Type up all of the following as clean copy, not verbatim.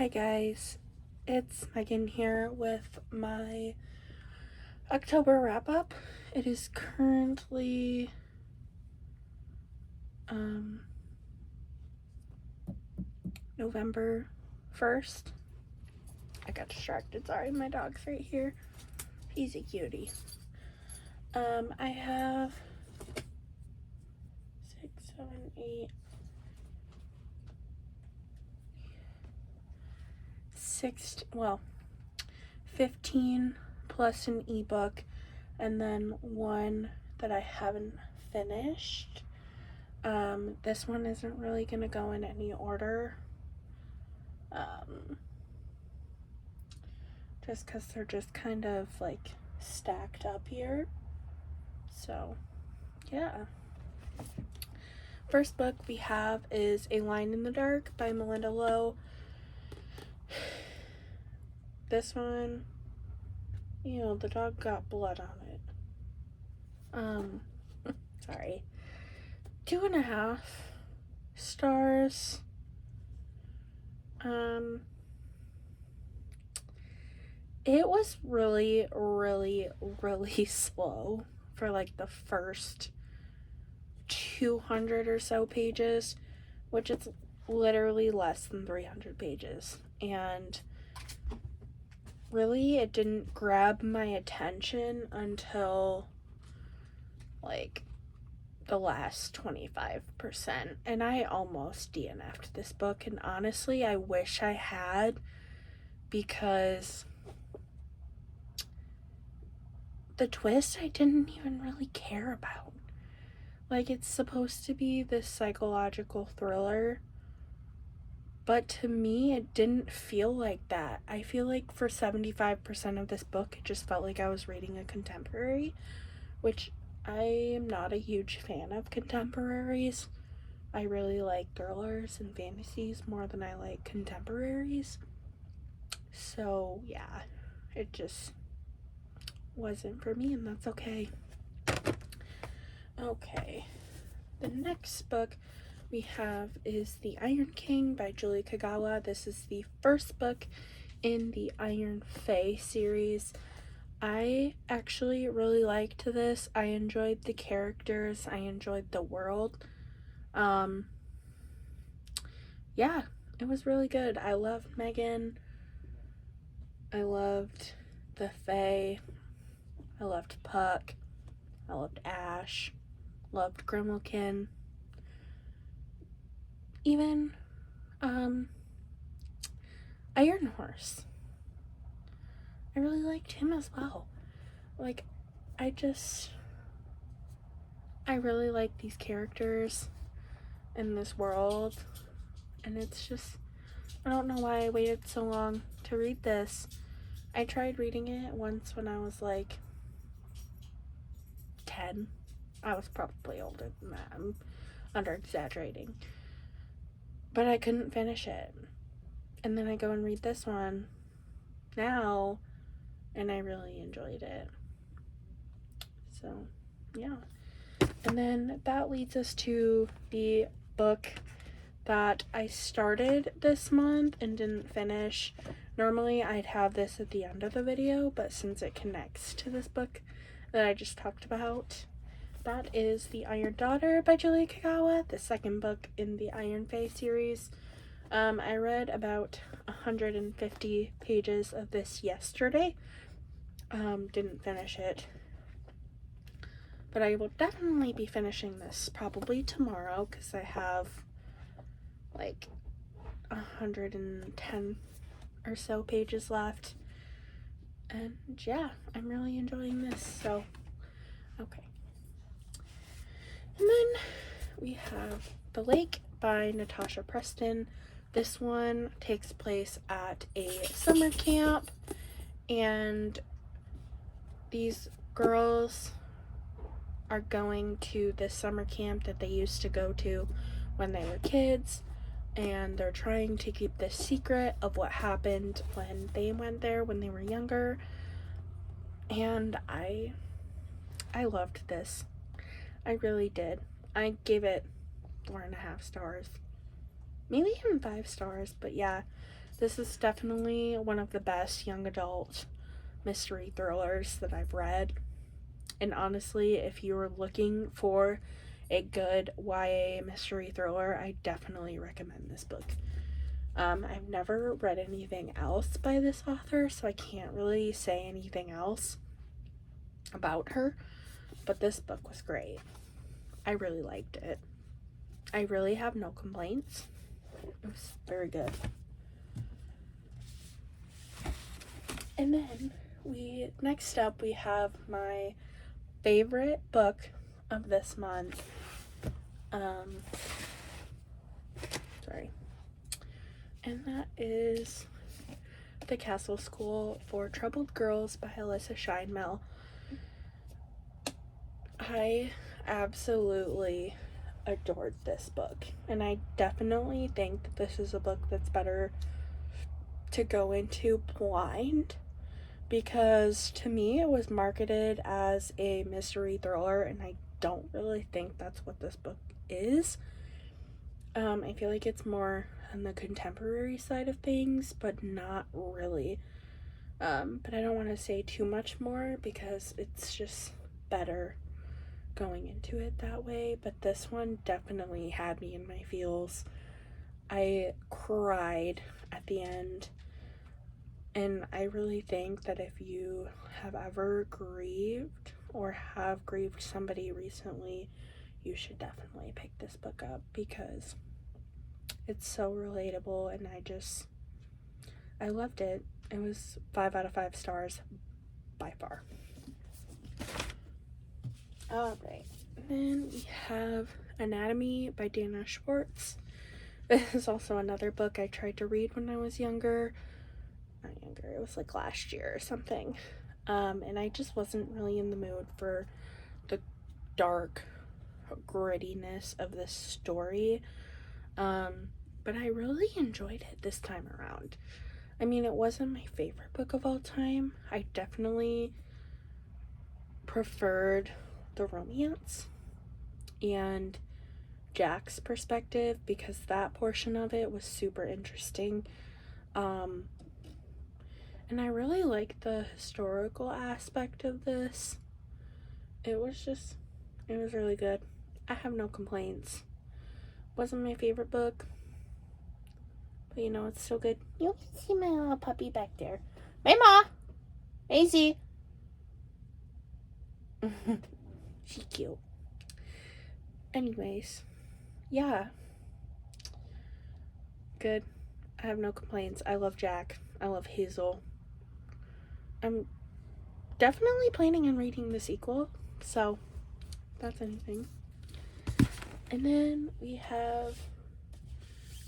Hi guys, it's Megan here with my October wrap up. It is currently November 1st. I got distracted, sorry, my dog's right here. He's a cutie. I have 6, 7, 8, 15 plus an ebook, and then one that I haven't finished. This one isn't really gonna go in any order, just because they're just kind of like stacked up here. So yeah, first book we have is A Line in the Dark by Malinda Lo. This one, the dog got blood on it. Sorry. 2.5 stars. It was really slow for like the first 200 or so pages, which it's literally less than 300 pages. And really, it didn't grab my attention until like the last 25%, and I almost DNF'd this book, and honestly I wish I had, because the twist I didn't even really care about. Like, it's supposed to be this psychological thriller, but to me it didn't feel like that. I feel like for 75% of this book it just felt like I was reading a contemporary, which I am not a huge fan of contemporaries. I really like thrillers and fantasies more than I like contemporaries. So yeah, it just wasn't for me, and that's okay. Okay, the next book we have is The Iron King by Julie Kagawa. This is the first book in the Iron Fae series. I actually really liked this. I enjoyed the characters. I enjoyed the world. Yeah, it was really good. I loved Megan. I loved the Fae. I loved Puck. I loved Ash. Loved Grimmelkin. Even, Iron Horse. I really liked him as well. Like, I really like these characters in this world, and it's just, I don't know why I waited so long to read this. I tried reading it once when I was like 10. I was probably older than that. I'm under exaggerating. But I couldn't finish it. And then I go and read this one now, and I really enjoyed it. So, yeah. And then that leads us to the book that I started this month and didn't finish. Normally I'd have this at the end of the video, but since it connects to this book that I just talked about, that is The Iron Daughter by Julie Kagawa, the second book in the Iron Fae series. I read about 150 pages of this yesterday. Didn't finish it, but I will definitely be finishing this probably tomorrow, because I have like 110 or so pages left. And yeah, I'm really enjoying this. So okay, and then we have The Lake by Natasha Preston. This one takes place at a summer camp, and these girls are going to this summer camp that they used to go to when they were kids, and they're trying to keep this secret of what happened when they went there when they were younger. And I loved this. I really did. I gave it 4.5 stars, maybe even 5 stars. But yeah, This is definitely one of the best young adult mystery thrillers that I've read. And honestly, if you were looking for a good YA mystery thriller, I definitely recommend this book. I've never read anything else by this author, so I can't really say anything else about her, but this book was great. I really liked it. I really have no complaints. It was very good. And then next up we have my favorite book of this month. And that is The Castle School for Troubled Girls by Alyssa Scheinmel. I absolutely adored this book, and I definitely think that this is a book that's better to go into blind, because to me it was marketed as a mystery thriller, and I don't really think that's what this book is. I feel like it's more on the contemporary side of things, but not really. But I don't want to say too much more because it's just better going into it that way. But this one definitely had me in my feels. I cried at the end, and I really think that if you have ever grieved or have grieved somebody recently, you should definitely pick this book up because it's so relatable, and I loved it. It was 5 out of 5 stars by far. Alright, then we have Anatomy by Dana Schwartz. This is also another book I tried to read when I was younger. Not younger, it was like last year or something. And I just wasn't really in the mood for the dark grittiness of this story. But I really enjoyed it this time around. I mean, it wasn't my favorite book of all time. I definitely preferred the romance and Jack's perspective because that portion of it was super interesting. And I really liked the historical aspect of this. It was really good. I have no complaints. Wasn't my favorite book, but you know, it's still good. You can see my little puppy back there. Mama! Maisie! She's cute. Anyways, yeah. Good. I have no complaints. I love Jack. I love Hazel. I'm definitely planning on reading the sequel, so that's anything. And then we have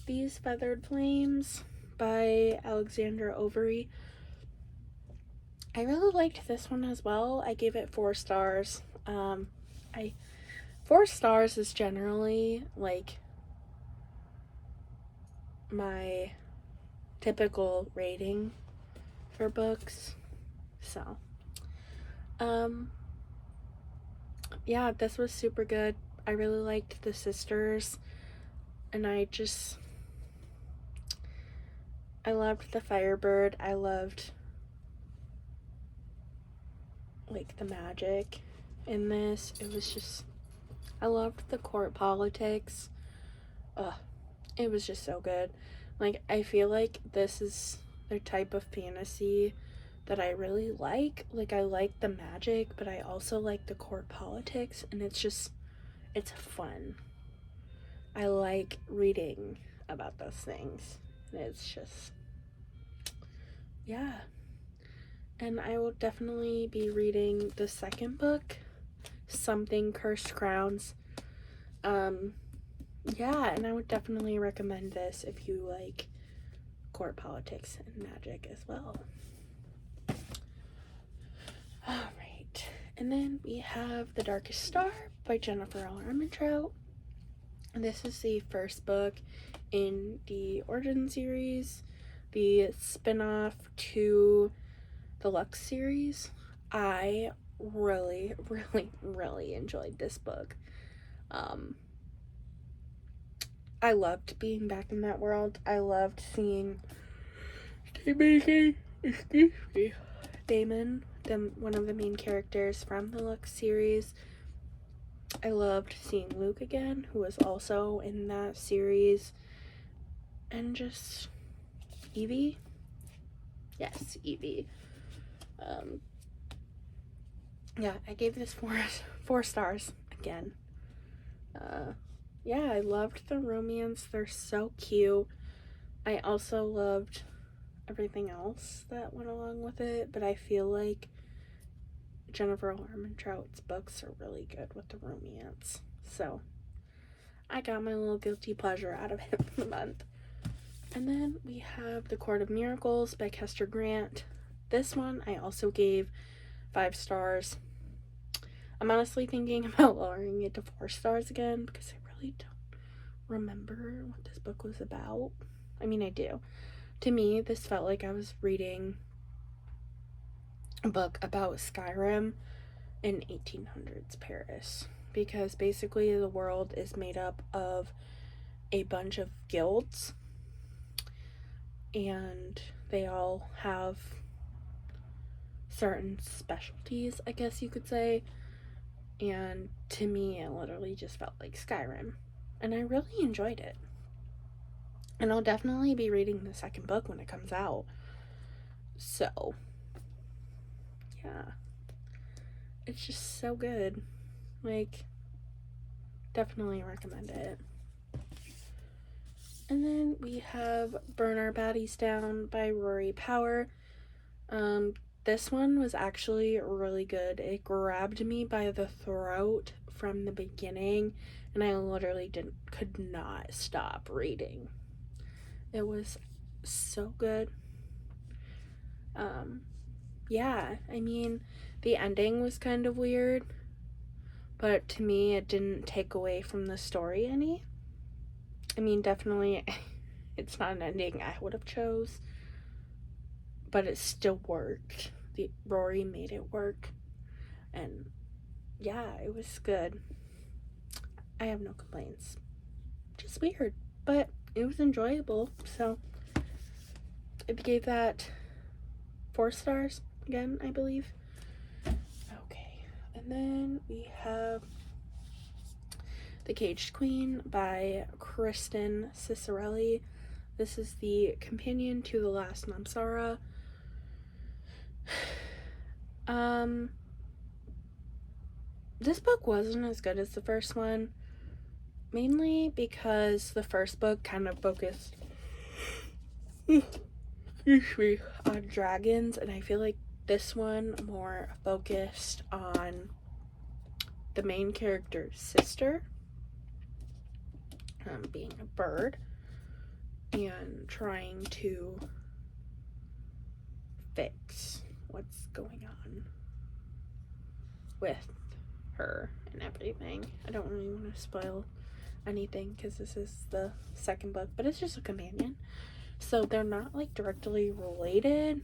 These Feathered Flames by Alexandra Overy. I really liked this one as well. I gave it 4 stars. 4 stars is generally like my typical rating for books. So, yeah, this was super good. I really liked the sisters, and I loved the Firebird. I loved like the magic in this. I loved the court politics. It was just so good. Like, I feel like this is the type of fantasy that I really like. Like, I like the magic, but I also like the court politics, and it's fun. I like reading about those things, and it's just, yeah. And I will definitely be reading the second book, Something Cursed Crowns. Yeah, and I would definitely recommend this if you like court politics and magic as well. Alright, and then we have The Darkest Star by Jennifer L. Armentrout. This is the first book in the Origin series, the spin-off to the Lux series. I really, really, really enjoyed this book. I loved being back in that world. I loved seeing excuse me, Damon, one of the main characters from the Lux series. I loved seeing Luke again, who was also in that series. And just Evie. Yes, Evie. Yeah, I gave this four stars again. Yeah, I loved the romance. They're so cute. I also loved everything else that went along with it, but I feel like Jennifer Armentrout's books are really good with the romance. So I got my little guilty pleasure out of it for the month. And then we have The Court of Miracles by Kester Grant. This one I also gave 5 stars. I'm honestly thinking about lowering it to 4 stars again because I really don't remember what this book was about. I mean, I do. To me, this felt like I was reading a book about Skyrim in 1800s Paris, because basically the world is made up of a bunch of guilds, and they all have certain specialties, I guess you could say. And to me, it literally just felt like Skyrim, and I really enjoyed it. And I'll definitely be reading the second book when it comes out. So, yeah. It's just so good. Like, definitely recommend it. And then we have Burn Our Baddies Down by Rory Power. This one was actually really good. It grabbed me by the throat from the beginning, and I literally could not stop reading. It was so good. Yeah, I mean, the ending was kind of weird, but to me it didn't take away from the story any. I mean, definitely it's not an ending I would have chose, but it still worked. Rory made it work, and yeah, it was good. I have no complaints. Just weird, but it was enjoyable. So I gave that 4 stars again, I believe. Okay, and then we have The Caged Queen by Kristen Cicerelli. This is the companion to The Last Namsara. This book wasn't as good as the first one, mainly because the first book kind of focused on dragons, and I feel like this one more focused on the main character's sister, being a bird, and trying to fix what's going on with her and everything. I don't really want to spoil anything because this is the second book, but it's just a companion, so they're not like directly related.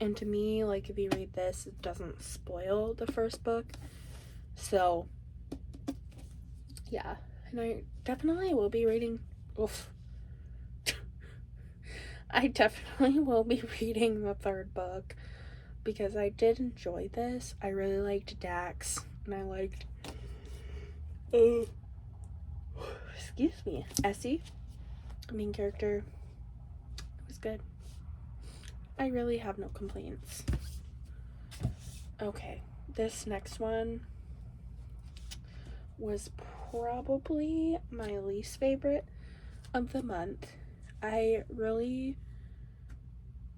And to me, like, if you read this, it doesn't spoil the first book. So yeah, and I definitely will be reading I definitely will be reading the third book because I did enjoy this. I really liked Dax, and I liked excuse me, Essie, main character. It was good. I really have no complaints. Okay, this next one was probably my least favorite of the month.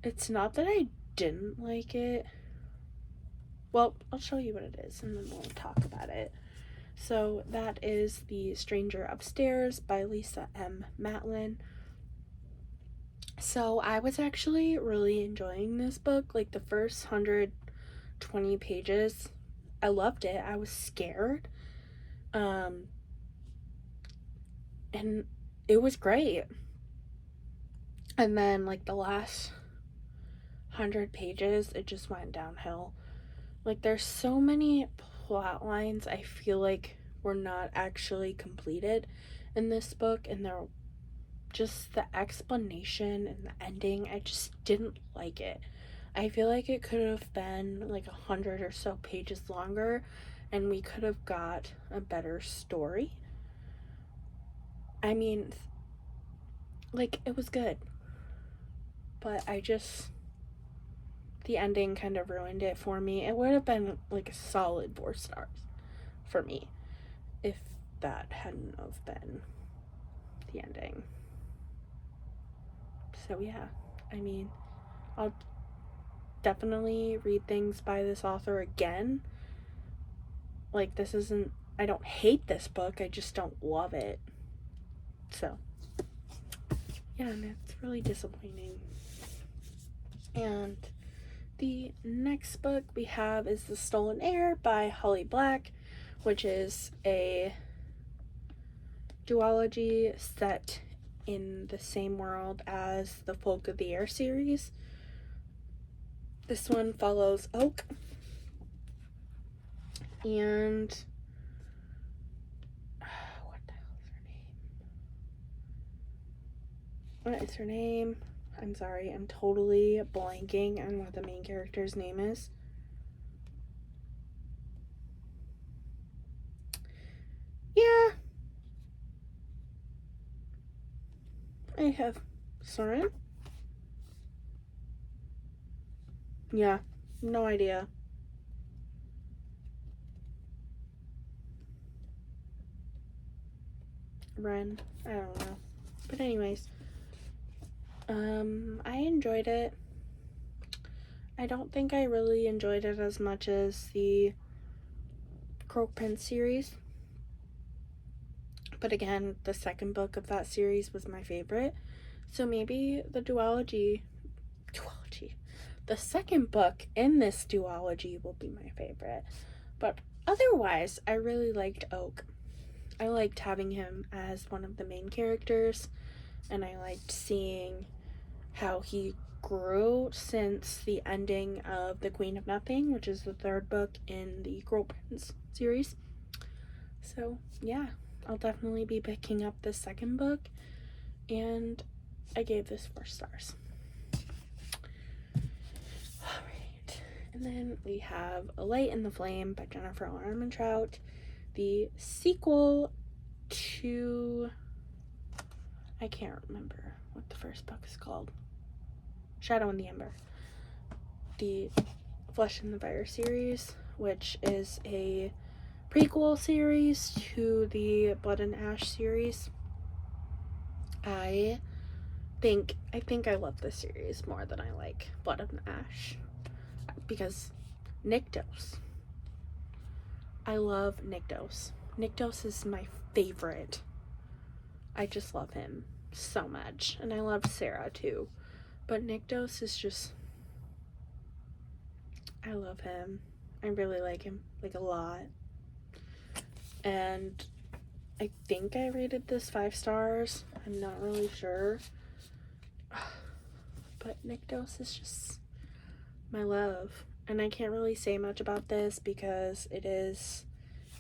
It's not that I didn't like it. Well, I'll show you what it is and then we'll talk about it. So that is The Stranger Upstairs by Lisa M. Matlin. So I was actually really enjoying this book. Like, the first 120 pages, I loved it. I was scared. And it was great. And then, like, the last 100 pages, it just went downhill. Like, there's so many plot lines I feel like were not actually completed in this book, and they're just the explanation and the ending, I just didn't like it. I feel like it could have been like 100 or so pages longer, and we could have got a better story. I mean, like, it was good, but the ending kind of ruined it for me. It would have been like a solid 4 stars for me if that hadn't have been the ending. So yeah, I mean, I'll definitely read things by this author again. Like, this isn't, I don't hate this book, I just don't love it. So yeah, and it's really disappointing. And the next book we have is The Stolen Heir by Holly Black, which is a duology set in the same world as the Folk of the Air series. This one follows Oak, and what is her name? I'm sorry, I'm totally blanking on what the main character's name is. Yeah, I have Soren. Yeah, no idea. Ren, I don't know. But anyways, I enjoyed it. I don't think I really enjoyed it as much as the Croak Prince series. But again, the second book of that series was my favorite. So maybe the the second book in this duology will be my favorite. But otherwise, I really liked Oak. I liked having him as one of the main characters, and I liked seeing how he grew since the ending of The Queen of Nothing, which is the third book in the Croak Prince series. So yeah, I'll definitely be picking up the second book, and I gave this 4 stars. Alright, and then we have A Light in the Flame by Jennifer Armentrout, the sequel to, I can't remember what the first book is called, Shadow in the Ember, the Flesh and the Fire series, which is a prequel series to the Blood and Ash series. I think I love this series more than I like Blood and Ash, because Nyktos. I love Nyktos. Nyktos is my favorite. I just love him so much, and I love Sarah too. But Nyktos is just, I love him. I really like him, like, a lot. And I think I rated this 5 stars. I'm not really sure. But Nyktos is just my love. And I can't really say much about this because it is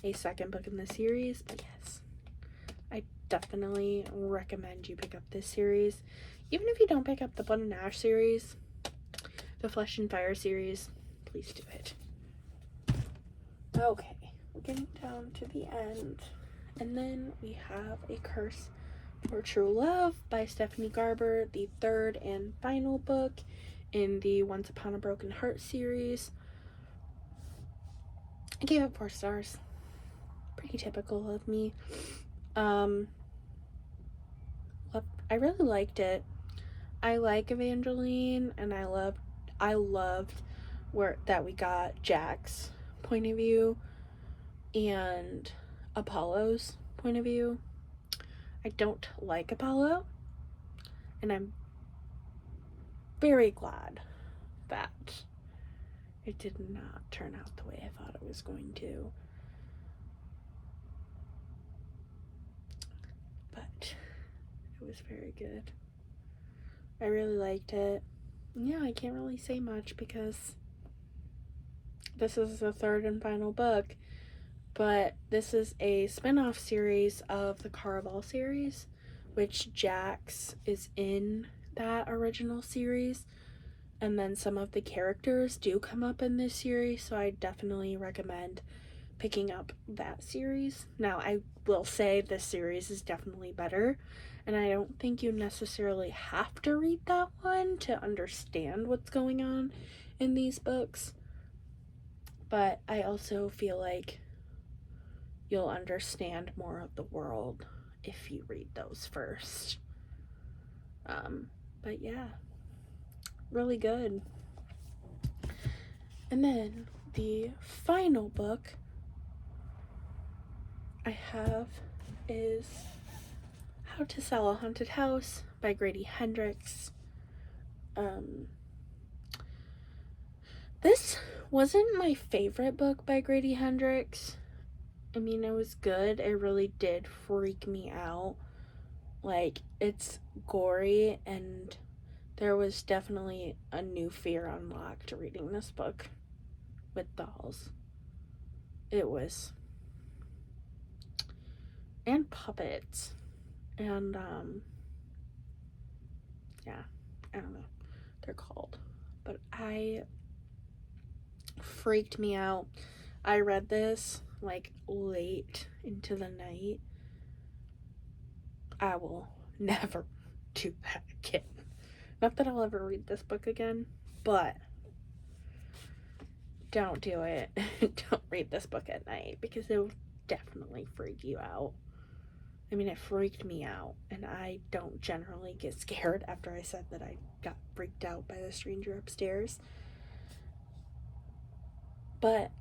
a second book in the series. But yes, I definitely recommend you pick up this series. Even if you don't pick up the Blood and Ash series, the Flesh and Fire series, please do it. Okay, we're getting down to the end. And then we have A Curse for True Love by Stephanie Garber, the third and final book in the Once Upon a Broken Heart series. I gave it 4 stars. Pretty typical of me. I really liked it. I like Evangeline, and I loved that we got Jack's point of view and Apollo's point of view. I don't like Apollo, and I'm very glad that it did not turn out the way I thought it was going to. But it was very good. I really liked it. Yeah, I can't really say much because this is the third and final book, but this is a spin-off series of the Caraval series, which Jax is in that original series, and then some of the characters do come up in this series, so I definitely recommend picking up that series. Now, I will say this series is definitely better, and I don't think you necessarily have to read that one to understand what's going on in these books, but I also feel like you'll understand more of the world if you read those first. But yeah, really good. And then the final book I have is How to Sell a Haunted House by Grady Hendrix. This wasn't my favorite book by Grady Hendrix. I mean, it was good. It really did freak me out. Like, it's gory, and there was definitely a new fear unlocked reading this book with dolls. It was. And puppets. And, yeah, I don't know what they're called. But freaked me out. I read this, like, late into the night. I will never do that again. Not that I'll ever read this book again, but don't do it. Don't read this book at night, because it will definitely freak you out. I mean, it freaked me out, and I don't generally get scared after I said that I got freaked out by the stranger upstairs. But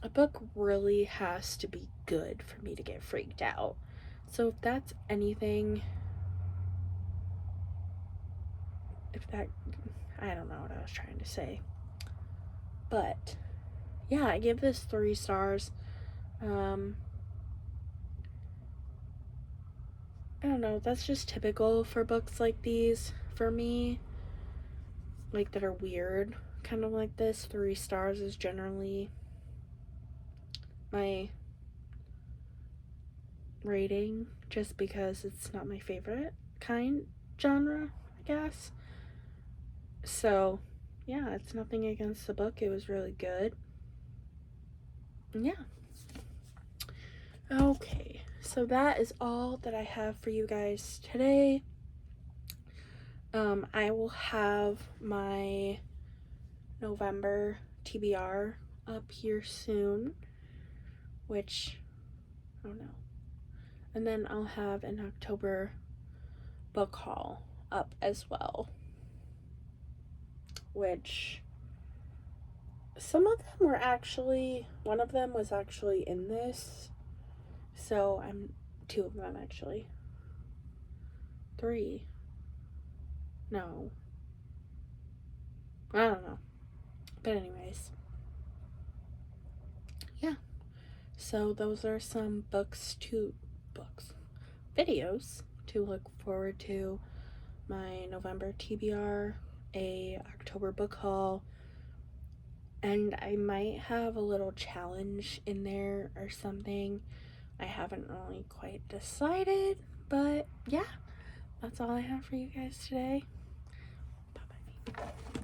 a book really has to be good for me to get freaked out. So if that's anything, I don't know what I was trying to say. But yeah, I give this 3 stars. I don't know, that's just typical for books like these for me, like that are weird, kind of like this. 3 stars is generally my rating, just because it's not my favorite genre, I guess. So yeah, it's nothing against the book. It was really good. Yeah. Okay, so that is all that I have for you guys today. I will have my November TBR up here soon, which, I don't know. And then I'll have an October book haul up as well, which some of them were actually, one of them was actually in this, so 2 of them actually. 3. No. I don't know. But anyways. Yeah. So those are some videos to look forward to. My November TBR, a October book haul, and I might have a little challenge in there or something. I haven't really quite decided, but yeah, that's all I have for you guys today. Bye-bye.